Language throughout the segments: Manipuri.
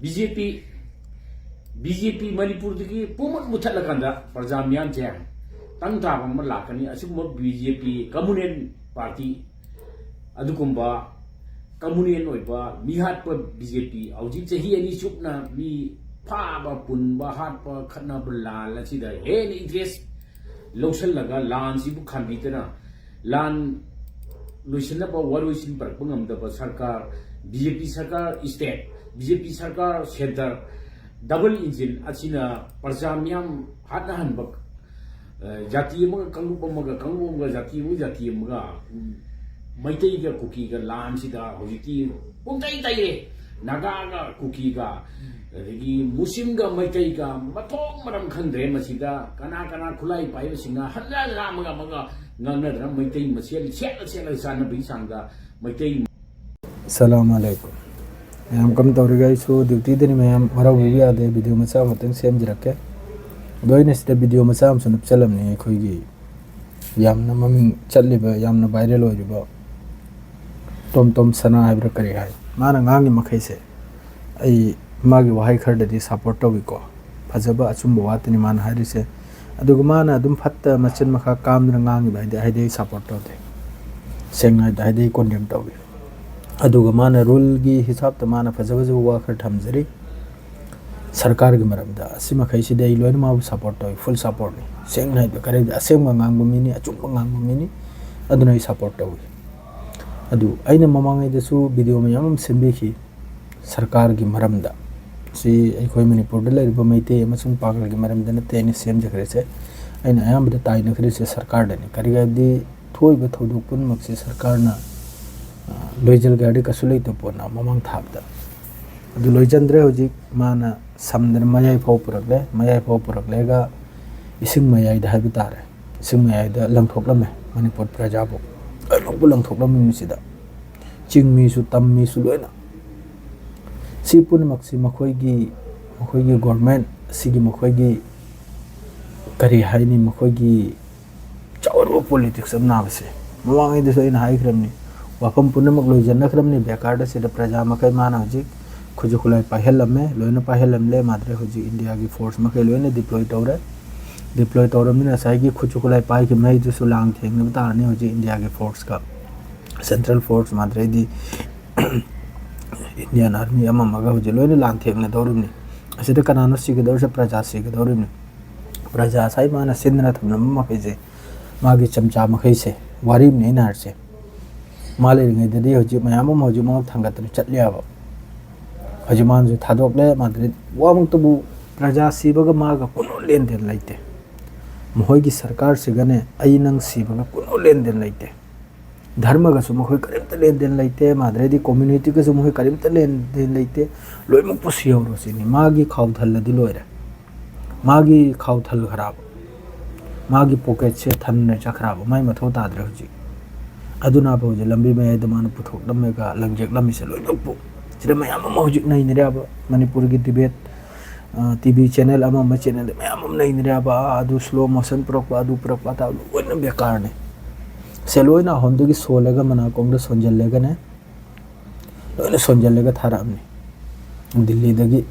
BJP Manipur की पुमत मुथलकंदा प्रजा मियाम जे तंग ताब अम लाकनी assume BJP communion party अदुकुंबा communion ओइबा मिहात प BJP औजि चही अनि चुपना मी फाबा पुनबा हातपा खतना लाल असिदा हेन इंटरेस्ट लोशन लगा लान सिबु खांबितना लान लोशन प वरोइसिन पर पंगमदब सरकार BJP सरकार स्टेट BJP सरकार सेंटर डबल इंजिन अचिना प्रजा मियाम हातना हनबक जाति मग कंगुप मग कंगुप मग जाति मग मैतई का कुकी का लान सिदा होजिती पुंगई तैरे नागा का कुकी का रगी मुस्लिम का मैतई का मथों मरम खंद्रे मसिदा कना कना खुलाई पाई सिंगा हल्ला लामगा मगा नगनर मैतई मसेल छेल सान बि सांगा मैतई अस्सलाम वालेकुम मैम कम तौरगा इसो ड्यूटी दनि मैम मरा हुई आदे वीडियो मचा मतंग सेम जरके दोइने सिदा वीडियो मचा हम सुनप चलमने खोइगी यामना ममिंग चल्लिबा यामना वायरल होइबा टोम टोम सना हाइब्र करी हाय माना ngangi मखैसे आई मागी वहाई खरदि सपोर्ट तौबिको फजबा अचुम वातनि मान हारिसे अदुग माना अदुम फत्ता मचिन मखा कामना ngangi बाइदे हाइदे सपोर्ट तौदे सेंगाइ हाइदे कोन्डेम तौबि अदुग माना रूल की हिसाब त माना फजबजु वाखर थमजरी सरकार की मरमदा असिमा खैसिदे लोइन माबु सपोर्ट तौ फुल सपोर्ट नि सेंग नाइ करे असेम ngangu मिनी अचुम ngangu मिनी अदुनै सपोर्ट तौ अदु अइना ममांगै दसु वीडियो में याम सेंबिखि सरकार की मरमदा सि अखोय मणिपुर द लैब मैते अमसुंग पागल की मरमदा न तेनि सेम जखरेसे अइना अयाम द ताइ नखरेसे सरकार दनि करिगादि थोइब थौदु पुन मक्सि सरकार ना लोइजल गाड़ी कसुलै तो पोना ममांग थाबदा अदु लोइजंद्रे होजिक माना समदन मयाइ फौ पुरकलेगा इसिंग मयाइ द हाइबु तारे इसिंग मयाइ द लंगथोकलमे मणिपुर प्रजाबो लोंबु लंगथोकलमे मिसिदा चिंगमी सु तम्मी सु लोइना सि पुन मक्सि मखोइगी गवर्नमेंट सिगी मखोइगी करी हाइनि मखोइगी चावरो पॉलिटिक्स अब नाबसे मवांगै दसो इन हाइख्रमनि वाफम पुनमक लोइजनखरमनि बेकार से प्रजा मकै माना होजिक खुजु खुलाई पाहेलमे लोइना पाहेलमले माद्रे होजिक इंडिया की फोर्स मकै लोइना डिप्लॉय तौरमनि साइगी खुजु खुलाई पाइ कि मै दुसु लांग थेंगन बतारने होजिक इंडिया की फोर्स का सेंट्रल फोर्स माद्रे दि इंडियन आर्मी अमा मगा होजिक लोइना लांग थेंगन दौरमनि असिदा कनानो सिगदौर से प्रजा सिगदौरमनि प्रजा साइ माना सिंदना थमनम मकैजे मागी चमचा मखैसे वारिम नै नारसे मालेरिङैददि हजि मयाम हजि मा थांगतन चटलियाबा हजि मानजु थादोकले माद्रि वामंतबु प्रजा सिबगा मागा कुनो लेनदेन लैते मोहगी सरकार सिगने अइनंग सिबगा कुनो लेनदेन लैते धर्मगसु मोहै करिमत लेनदेन लैते माद्रेदि कम्युनिटी गसु मोहै करिमत लेनदेन लैते लोइमु पुसियौरोसिनि मागी खाउथलदि लोइरे मागी खाउथल खराब मागी पॉकेट से थन्न चखराब माइ मथौ ताद्रे हजि अदुना बहुज लंबी में दमान पुथोक लमेगा लंजेक लमिसे लोइपु सिदा मयाम मौजिक नै निराब मणिपुर की डिबेट टीवी चैनल अमा चैनल मयाम नै निराब अदु स्लो मोशन प्रोक अदु प्रोक ता लोइन बेकार ने सेलोइना होंदुगी सोलगा मना कांग्रेस सोंजल्लेगा ने लोइन सोंजल्लेगा थारामनि दिल्ली दगी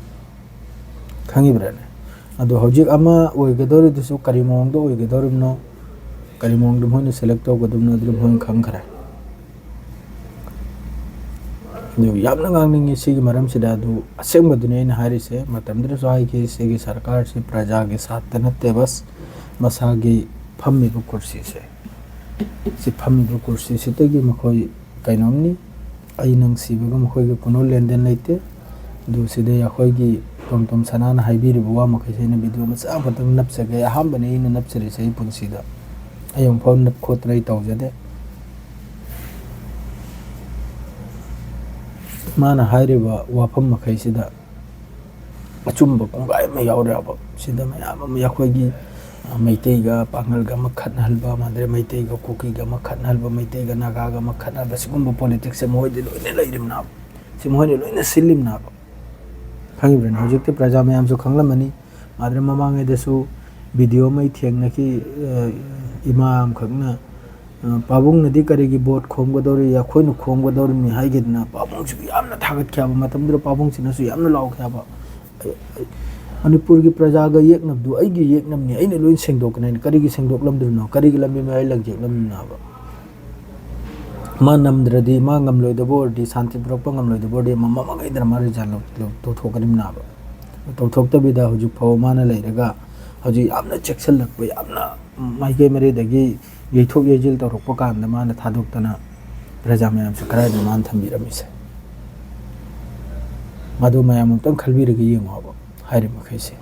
खंगिब्राने अदु हौजिक अमा ओइगदोरि दुसु करिमोंगदो ओइगदोरिनो करिमोंग दुम होने सेलेक्ट तौगदुमना दुम होन खंखरा दु यामना ngangngi सिगी मरम सिदा दु असेंबदुने न हारिसे मतमद्र सहाय के सिगी सरकार से प्रजा के साथ तनते बस मसागी फम्मीबु कुर्सी से सि फम्मीबु कुर्सी से तगी मखोय कैनोमनी अइनंग सिबगा मखोय के कोनो लेनदेन लैते दु सिदे अखोयगी टोम सनाना हाइबिरिबु वा मखैसेने वीडियो मचा फतंग नपसगे अहामबने इन नपसरे से पुनसिदा अयम फोन नप खोतरै तौजदे माना हाइरिबा वाफम मखैसिदा अचुम्ब कोंगाय म यावराबा सिदा मयाम म याखोयगी मैतेगा पांगलगा मखनहलबा माद्रे मैतेगा कुकीगा मखनहलबा मैतेगा नागागा मखनहलबा सिगुम्ब पॉलिटिक्स से मोइदे लोइने लैरिमना सिमोइने लोइने सिलिमना खंगिब्रन हौजिकते प्रजा मयाम सु खंगलमनि माद्रे ममांगे दसु वीडियो मै थेंगनकी इमाम खगना ꯄꯥꯕꯨꯡꯅꯗꯤ ꯀꯔꯤꯒꯤ ꯕꯣꯠ ꯈꯣꯝꯒꯗꯧꯔꯤ ꯑꯩꯈꯣꯏꯅ ꯈꯣꯝꯒꯗꯧꯔꯤꯕꯅꯤ ꯍꯥꯏꯒꯗꯅ ꯄꯥꯕꯨꯡꯁꯤꯕꯨ ꯌꯥꯝꯅ ꯊꯥꯒꯠꯈꯤꯕ ꯃꯇꯝꯗꯨꯗ ꯄꯥꯕꯨꯡꯁꯤꯅꯁꯨ ꯌꯥꯝꯅ ꯂꯥꯎꯈꯤꯕ ꯃꯅꯤꯄꯨꯔꯒꯤ प्रजाꯒ ꯌꯦꯛꯅꯕꯗꯨ ꯑꯩꯒꯤ ꯌꯦꯛꯅꯕꯅꯤ ꯑꯩꯅ ꯂꯣꯏ ꯁꯦꯡꯗꯣꯛꯀꯅꯤ ꯀꯔꯤꯒꯤ ꯁꯦꯡꯗꯣꯛꯂꯝꯗ꯭ꯔꯤꯅꯣ ꯀꯔꯤꯒꯤ ꯂꯝꯕꯤ ꯃꯌꯥꯏ ꯂꯪꯖꯦꯛꯂꯝꯅꯤꯅꯣ ꯍꯥꯏꯕ मा नमद्रदी मा ngमलोइदबोरदी शांति पुरक्प ngमलोइदबोरदी ममगैदर मा रिजाइन तौथोकनिमनाबा तौथोक्तबिदा हुजु फौ माना लेरगा हुजु यामना चेक्सलक्प यामना माइके मरेदगी येथोक येजिल तौरक्प कांद माना थादोक्तना प्रजा मयाम से खराय मान थंबिरमिसे मधु मयाम तंग खलबिरगी येंगोबा हारि मखैसे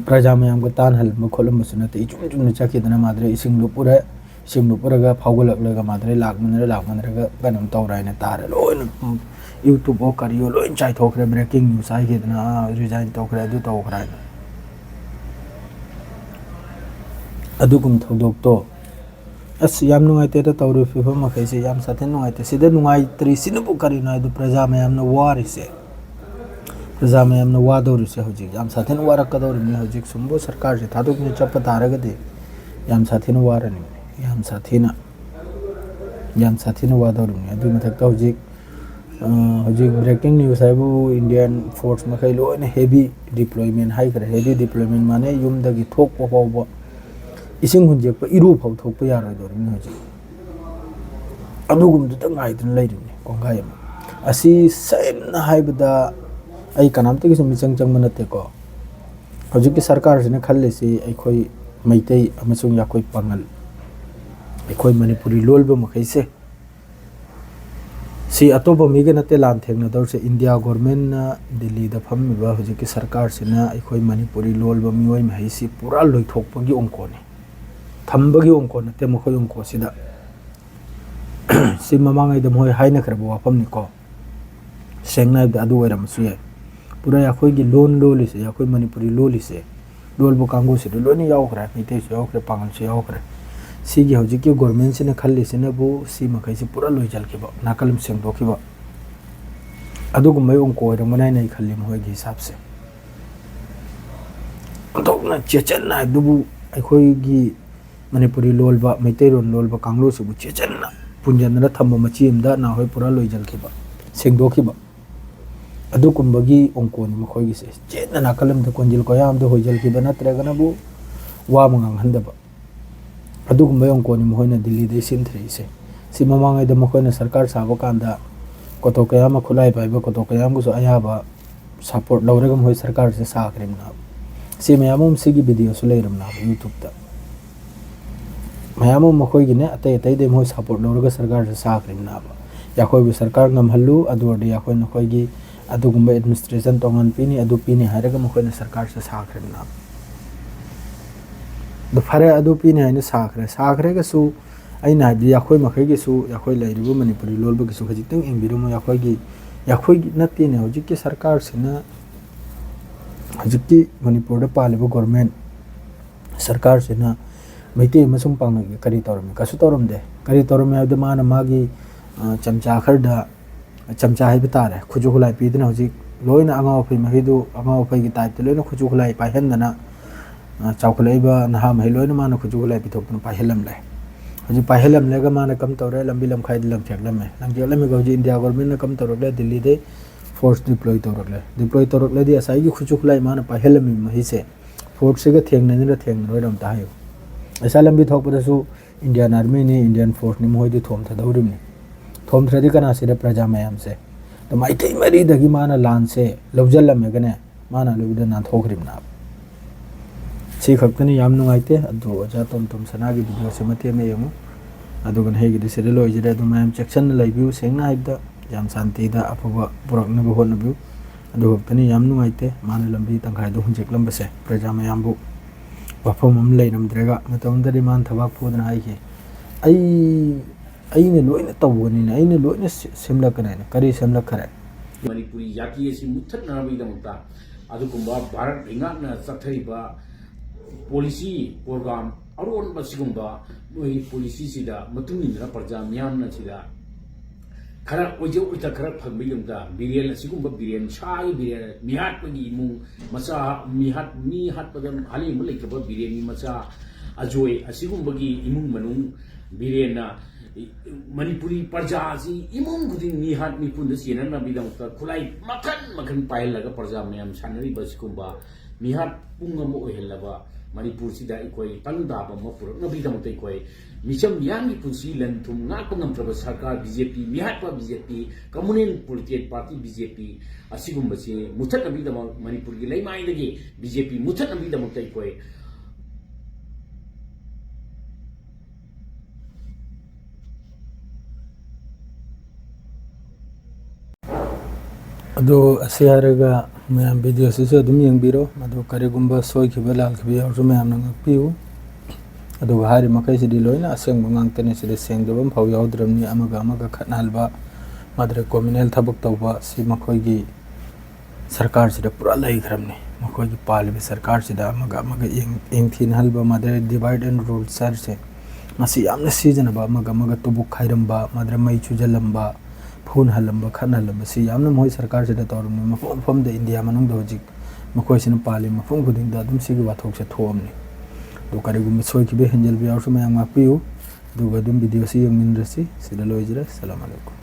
प्रजा मयाम को तान हल मखोलम सुनते इचुम चुम चकिदना माद्रे इसिंग पुरे सिंगपुरगा फाउगलकलगा माद्रे लागमनरगा गनम तौरायना तारे लोइन यूट्यूब ओ करियो लोइन चाइथोखरे ब्रेकिंग न्यूज आइगेदना रिजाइन तौखरे अदु तौखराय अदुगुम थौदोक्तो अस याम नुंगाइते त तौरु फिफम मखैसे याम साथे नुंगाइते सिदा नुंगाइत्री सिनबु करिना अदु प्रजा मयामना वारिसे प्रजा मयामना वादौरिसे हौजिक याम साथे वारकदौरिनि हौजिक सुंबो सरकार से थादोकनि चप्प तारगदि याम साथे वारनि याम साथीना वादौरिनि अदु मथक्ता हौजिक ब्रेकिंग न्यूज हाइबु इंडियन फोर्स मखै लोइन हेवी डिप्लॉयमेंट हाइखरे हेवी डिप्लॉयमेंट माने युमदगी थोकपो फावबो इसिंग हुंजेकपो इरु फाव थोकपो यारोइदोरिनि हौजिक अदुगुम दुतंग आइदन लैरिनि कोंगाय असि सेमना हाइबदा आई कनामतगी सम मिचंग चंग मनतेको हौजिक की सरकार सिने खल्लेसि अखोई मैतै अमसुंग याखोई पंगल अखोई मणिपुरी लोलबो मखैसे सी अतोप मीगे नते लान थेंगनदौर से इंडिया गवर्नमेंट ना दिल्ली दा फम्मिबा हौजिक की सरकार सिना अखोई मणिपुरी लोलबो मियोय महैसी पूरा लोइथोकपगी ओंकोने थंबगी ओंको नते मखोय ओंको सिदा सी ममांगै द मोय हाइना खरबो वाफमनिको सेंगनाय द अदु ओइरमसु याय पूरा अखोई लोन लोलिसे अखोई मणिपुरी लोलिसे लोलबो कांगो से लोनी यावखरा मिते से यावखरे पांगल से यावखरे सिगी हौजिक की गवर्नमेंट से खल्लिसिने बु सी मखैसे पूरा लोइजलखिबा नाकलम सेंगदोखिबा अदुगुमै ओंको ओइरमनाय नै खल्लि मोयगी हिसाब से अंतोना चेचन दुबु अखोईगी मणिपुरी लोलबा मैतेरोन लोलबा कांगलो सिबु चेचन पुंजनरा थम्ब मचीमदा ना होय पूरा लोइजलखिबा सेंगदोखिबा अदुकुंबगी ओंकोनी मखोगी से चेतना नाकलम द कोंजिल कोयाम द होइजलखिबा नत्रगनबु वा मंगांग हंदबा अदुकुंबे ओंकोनी मोहना दिल्ली दे सिंथ्रीसे सी ममांगै द मखोना सरकार साबा कांदा कोतो कयाम खुलाय पाइबा कोतो कयाम गुसो अयाबा सपोर्ट लौरगम होय सरकार से साखरिमना सी मयामम सिगी वीडियो सु लेरमना यूट्यूब दा मयामम मखोगी ने अतै अतै दे मोय सपोर्ट लौरगा सरकार से साखरिमना याखोय बु सरकार ngमहल्लु अदुरदि याखोय नखोगी अदुगुंबा एडमिनिस्ट्रेशन तोंगन पीनी अदु पीनी हायरगा मखोयना सरकार से साखरिमना द फरे अदु पीनी हायना साखरेगसु अइना हाबि याखोय मखैगेसु याखोय लैरिबु मणिपुरी लोलबगेसु खजितंग इंबिरुमु याखोयगी नत्तेने हौजिकि सरकार सिना हौजिकि मणिपुरदा पालिबु गवर्नमेंट सरकार सिना मैते मसुम पांगगे करी तौरमे कसु तौरमदे करी तौरमे हाबदा माना मागी चमचा खरदा चमचा हाइबा तारे खुजु खुलाई पीदना हौजिक लोइना अंगाव फै महिदु अंगाव फैगी टाइप ते लोइना खुजु खुलाई पाइहन्दना चाउखलैबा नहा महि लोइना माना खुजु खुलाई पिथोकना पाइहलमले हौजिक पाइहलमलेगा माना कम तौरे लंबी लमखाइद लंगथेकलमे गौजी इंडिया गवर्नमेंट कम तौरले दिल्ली दे फोर्स डिप्लॉय तौरले दि असाइगी खुजु खुलाई माना पाइहलमी महिसे फोर्स से थेंगननिरा थेंगनरोइदम ताहायो ऐसा लंबी थोकपदसु इंडियन आर्मी ने इंडियन फोर्स नि मोइदि थोम थदौरिमनि थोम थ्रदि कना सिदा प्रजा मयाम से तो माइथै मरीदगी माना लान से लौजलमेगने माना लुबिदा नाथोखरिमना सी खक्तनि याम नुंगाइते अदु अजा तोम तोम सनागी वीडियो से मते मे यमु अदुगन हेगिदि सिदा लोइजरे अदु मयाम चेक्सन लैबिउ सेंगना हाइबदा याम शांतिदा अफबा पुरकनबु होनबिउ अदु खक्तनि याम नुंगाइते माना लंबी तंखाइदो हुंजेकलंबसे प्रजा मयामबु वफम हम लेनमद्रेगा मतमदरि मान थबाक फुदना हाइके अइने लोइना तवगनिना अइने लोइना सेमलकनाइना करी सेमलखरे मणिपुरी जाति असि मुथ्थनाबैदमता अदुकुंबा भारत इंगाकना चथरिबा पॉलिसी प्रोग्राम अरोनबा सिगुंबा मोइ पॉलिसी सिदा मतुंगिना प्रजा मियामना सिदा खरा ओजो उता खरा फगबियमदा बिरियन असिगुंबा बिरियन साई बिरियन मिहाटपगी इमुंग मचा मिहाट पदम हाली मलैकबा बिरियन मचा अजोय असिगुंबगी इमुंग मनुंग ꯕꯤꯔꯦꯟꯅ ꯃꯅꯤꯄꯨꯔꯤ ꯄ꯭ꯔꯖꯥꯁꯤ ꯏꯃꯨꯡ ꯈꯨꯗꯤꯡ ꯃꯤꯍꯥꯠ ꯃꯤꯄꯨꯟꯗ ꯆꯦꯟꯅꯅꯕꯒꯤꯗꯃꯛꯇ ꯈꯨꯠꯂꯥꯏ ꯃꯈꯟ ꯃꯈꯟ ꯄꯥꯏꯍꯜꯂꯒ ꯄ꯭ꯔꯖꯥ ꯃꯌꯥꯝ ꯁꯥꯟꯅꯔꯤꯕ ꯑꯁꯤꯒꯨꯝꯕ ꯃꯤꯍꯥꯠ ꯄꯨꯡ ꯑꯃ ꯑꯣꯏꯍꯜꯂꯕ ꯃꯅꯤꯄꯨꯔꯁꯤꯗ ꯑꯩꯈꯣꯏ ꯇꯪ ꯇꯥꯕ ꯑꯃ ꯄꯨꯔꯛꯅꯕꯒꯤꯗꯃꯛꯇ ꯑꯩꯈꯣꯏ ꯃꯤꯆꯝ ꯃꯤꯌꯥꯝꯒꯤ ꯄꯨꯟꯁꯤ ꯂꯟ ꯊꯨꯝ ꯉꯥꯛꯄ ꯉꯝꯗ꯭ꯔꯕ ꯁꯔꯀꯥꯔ ꯕꯤꯖꯦꯄꯤ ꯃꯤꯍꯥꯠꯄ ꯕꯤꯖꯦꯄꯤ ꯀꯝꯃꯨꯅꯦꯜ ꯄꯣꯂꯤꯇꯤꯀꯦꯜ ꯄꯥꯔꯇꯤ ꯕꯤꯖꯦꯄꯤ ꯑꯁꯤꯒꯨꯝꯕꯁꯤ ꯃꯨꯊꯠꯅꯕꯒꯤꯗꯃꯛ ꯃꯅꯤꯄꯨꯔꯒꯤ ꯂꯩꯃꯥꯏꯗꯒꯤ ꯕꯤꯖꯦꯄꯤ ꯃꯨꯊꯠꯅꯕꯒꯤꯗꯃꯛꯇ ꯑꯩꯈꯣꯏ ꯑꯗꯣ ꯑꯁꯤ ꯍꯥꯏꯔꯒ ꯃꯌꯥꯝ ꯚꯤꯗꯤꯑꯣꯁꯤꯁꯨ ꯑꯗꯨꯝ ꯌꯦꯡꯕꯤꯔꯣ ꯑꯗꯣ ꯀꯔꯤꯒꯨꯝꯕ ꯁꯣꯏꯈꯤꯕ ꯂꯥꯜꯈꯤꯕ ꯌꯥꯎꯔꯁꯨ ꯃꯌꯥꯝꯅ ꯉꯥꯛꯄꯤꯌꯨ ꯑꯗꯨꯒ ꯍꯥꯏꯔꯤꯕ ꯃꯈꯩꯁꯤꯗꯤ ꯂꯣꯏꯅ ꯑꯁꯦꯡꯕ ꯉꯥꯛꯇꯅꯤ ꯁꯤꯗ ꯁꯦꯡꯗꯕ ꯑꯃꯐꯥꯎ ꯌꯥꯎꯗ꯭ꯔꯕꯅꯤ ꯑꯃꯒ ꯑꯃꯒ ꯈꯠꯅꯍꯟꯕ ꯃꯥꯗ꯭ꯔꯦ ꯀꯣꯃꯤꯅꯦꯜ ꯊꯕꯛ ꯇꯧꯕ ꯁꯤ ꯃꯈꯣꯏꯒꯤ ꯁꯔꯀꯥꯔꯁꯤꯗ ꯄꯨꯔꯥ ꯂꯩꯈ꯭ꯔꯕꯅꯤ ꯃꯈꯣꯏꯒꯤ ꯄꯥꯜꯂꯤꯕ ꯁꯔꯀꯥꯔꯁꯤꯗ ꯑꯃꯒ ꯑꯃꯒ ꯌꯦꯡꯊꯤꯅꯍꯟꯕ ꯃꯥꯗ꯭ꯔꯦ ꯗꯤꯚꯥꯏꯠ ꯑꯦꯟ ꯔꯨꯜ ꯁꯔꯁꯦ ꯃꯁꯤ ꯌꯥꯝꯅ ꯁꯤꯖꯤꯟꯅꯕ ꯑꯃꯒ ꯑꯃꯒ ꯇꯨꯕꯨꯛ ꯈꯥꯏꯔꯝꯕ ꯃꯥꯗ꯭ꯔꯦ ꯃꯩ ꯆꯨꯖꯜꯂꯝꯕ ꯐꯨꯅꯍꯜꯂꯝꯕ ꯈꯠꯅꯍꯜꯂꯝꯕ ꯁꯤ ꯌꯥꯝꯅ ꯃꯣꯏ ꯁꯔꯀꯥꯔꯁꯤꯗ ꯇꯧꯔꯝꯅꯤ ꯃꯐꯝ ꯃꯐꯝꯗ ꯏꯟꯗꯤꯌꯥ ꯃꯅꯨꯡꯗ ꯍꯧꯖꯤꯛ ꯃꯈꯣꯏꯁꯤꯅ ꯄꯥꯜꯂꯤ ꯃꯐꯝ ꯈꯨꯗꯤꯡꯗ ꯑꯗꯨꯝ ꯁꯤꯒꯤ ꯋꯥꯊꯣꯛꯁꯦ ꯊꯣꯛꯑꯝꯅꯤ ꯑꯗꯣ ꯀꯔꯤꯒꯨꯝꯕ ꯁꯣꯏꯈꯤꯕ ꯍꯦꯟꯖꯜꯕ ꯌꯥꯎꯔꯁꯨ ꯃꯌꯥꯝ ꯉꯥꯛꯄꯤꯌꯨ ꯑꯗꯨꯒ ꯑꯗꯨꯝ ꯚꯤꯗꯤꯑꯣꯁꯤ ꯌꯦꯡꯃꯤꯟꯅꯔꯁꯤ ꯁꯤꯗ ꯂꯣꯏꯖꯔꯦ ꯁꯂꯥꯝ ꯑꯂꯩꯀꯨꯝ